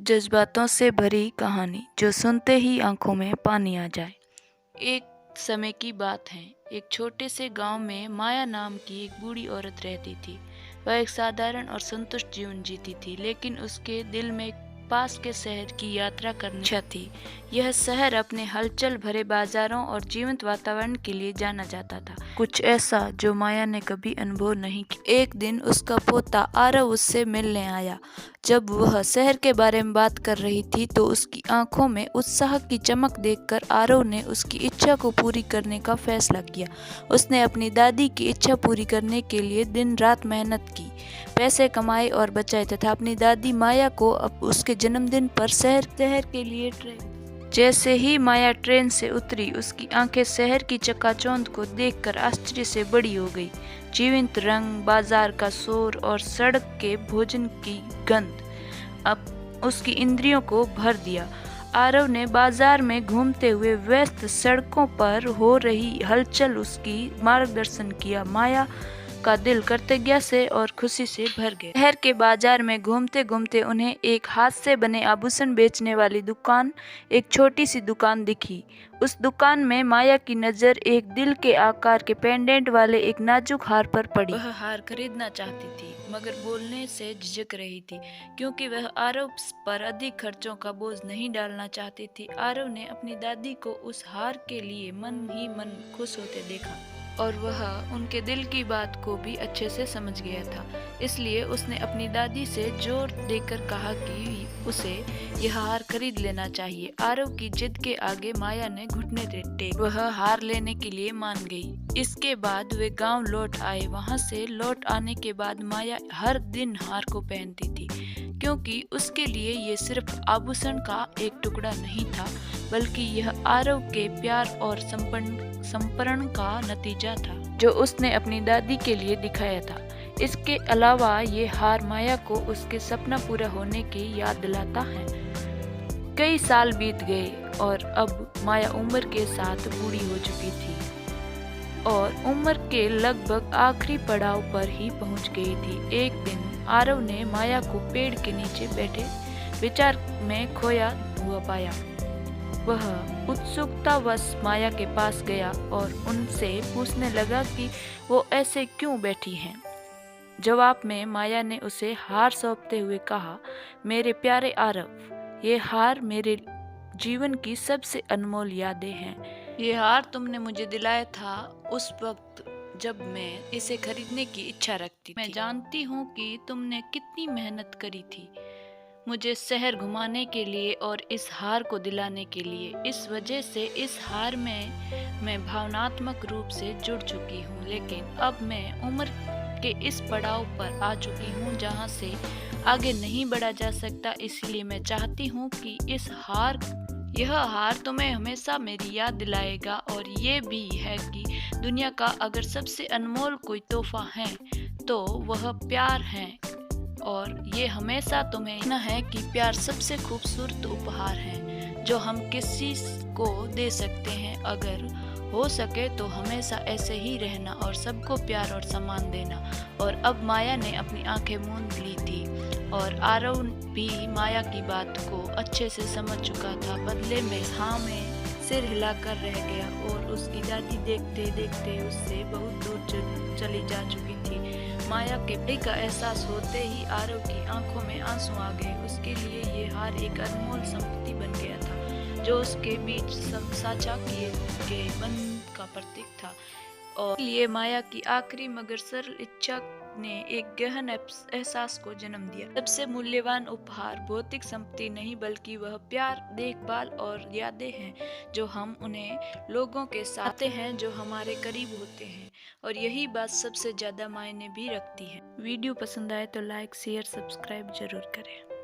जज्बातों से भरी कहानी जो सुनते ही आंखों में पानी आ जाए। एक समय की बात है, एक छोटे से गांव में माया नाम की एक बूढ़ी औरत रहती थी। वह एक साधारण और संतुष्ट जीवन जीती थी, लेकिन उसके दिल में पास के शहर की यात्रा करनी इच्छा थी। यह शहर अपने हलचल भरे बाजारों और जीवंत वातावरण के लिए जाना जाता था, कुछ ऐसा जो माया ने कभी अनुभव नहीं किया। एक दिन उसका पोता आरव उससे मिलने आया। जब वह शहर के बारे में बात कर रही थी तो उसकी आंखों में उत्साह की चमक देखकर आरव ने उसकी इच्छा को पूरी करने का फैसला किया। उसने अपनी दादी की इच्छा पूरी करने के लिए दिन रात मेहनत की, पैसे कमाए और बचाए तथा अपनी दादी माया को अब उसके जन्मदिन पर शहर के लिए ट्रेन। जैसे ही माया ट्रेन से उतरी, उसकी आंखें शहर की चकाचौंध को देखकर आश्चर्य से बड़ी हो गई। जीवंत रंग, बाजार का शोर और सड़क के भोजन की गंध अब उसकी इंद्रियों को भर दिया। आरव ने बाजार में घूमते हुए व्यस्त सड़कों पर हो रही हलचल उसकी मार्गदर्शन किया। माया का दिल कृतज्ञता से और खुशी से भर गया। शहर के बाजार में घूमते घूमते उन्हें एक हाथ से बने आभूषण बेचने वाली दुकान, एक छोटी सी दुकान दिखी। उस दुकान में माया की नजर एक दिल के आकार के पेंडेंट वाले एक नाजुक हार पर पड़ी। वह हार खरीदना चाहती थी, मगर बोलने से झिझक रही थी, क्योंकि वह आरव पर अधिक खर्चों का बोझ नहीं डालना चाहती थी। आरव ने अपनी दादी को उस हार के लिए मन ही मन खुश होते देखा और वह उनके दिल की बात को भी अच्छे से समझ गया था। इसलिए उसने अपनी दादी से जोर देकर कहा कि उसे यह हार खरीद लेना चाहिए। आरव की जिद के आगे माया ने घुटने टेके वह हार लेने के लिए मान गई। इसके बाद वे गांव लौट आए। वहां से लौट आने के बाद माया हर दिन हार को पहनती थी, क्योंकि उसके लिए ये सिर्फ आभूषण का एक टुकड़ा नहीं था, बल्कि यह आरव के प्यार और समर्पण का नतीजा था जो उसने अपनी दादी के लिए दिखाया था। इसके अलावा ये हार माया को उसके सपना पूरा होने की याद दिलाता है। कई साल बीत गए और अब माया उम्र के साथ बूढ़ी हो चुकी थी और उम्र के लगभग आखिरी पड़ाव पर ही पहुंच गई थी। एक दिन आरव ने माया को पेड़ के नीचे बैठे विचार में खोया हुआ पाया। वह उत्सुकतावश माया के पास गया और उनसे पूछने लगा कि वो ऐसे क्यों बैठी हैं। जवाब में माया ने उसे हार सौंपते हुए कहा, मेरे प्यारे आरव, ये हार मेरे जीवन की सबसे अनमोल यादें हैं। ये हार तुमने मुझे दिलाया था उस वक्त जब मैं इसे खरीदने की इच्छा रखती थी। मैं जानती हूँ कि तुमने कितनी मेहनत करी थी मुझे शहर घुमाने के लिए और इस हार को दिलाने के लिए। इस वजह से इस हार में मैं भावनात्मक रूप से जुड़ चुकी हूँ, लेकिन अब मैं उम्र के इस पड़ाव पर आ चुकी हूँ जहाँ से आगे नहीं बढ़ा जा सकता। इसलिए मैं चाहती हूँ कि यह हार तुम्हें हमेशा मेरी याद दिलाएगा और ये भी है कि दुनिया का अगर सबसे अनमोल कोई तोहफा है तो वह प्यार है, और ये हमेशा तुम्हें कहना है कि प्यार सबसे खूबसूरत उपहार है जो हम किसी को दे सकते हैं। अगर हो सके तो हमेशा ऐसे ही रहना और सबको प्यार और सम्मान देना। और अब माया ने अपनी आंखें मूंद ली थी और आरव भी माया की बात को अच्छे से समझ चुका था। बदले में हाँ में सिर हिलाकर रह गया और उसकी दादी देखते देखते उससे बहुत दूर चली जा चुकी थी। माया के प्रेम का एहसास होते ही आरव की आंखों में आंसू आ गए। उसके लिए ये हार एक अनमोल संपत्ति बन गया था जो उसके बीच साझा किए गए बंधन का प्रतीक था। और लिए माया की आखिरी मगर सरल इच्छा ने एक गहन एहसास को जन्म दिया। सबसे मूल्यवान उपहार भौतिक संपत्ति नहीं, बल्कि वह प्यार, देखभाल और यादें हैं जो हम उन्हें लोगों के साथ हैं जो हमारे करीब होते हैं। और यही बात सबसे ज्यादा मायने भी रखती है। वीडियो पसंद आए तो लाइक, शेयर, सब्सक्राइब जरूर करें।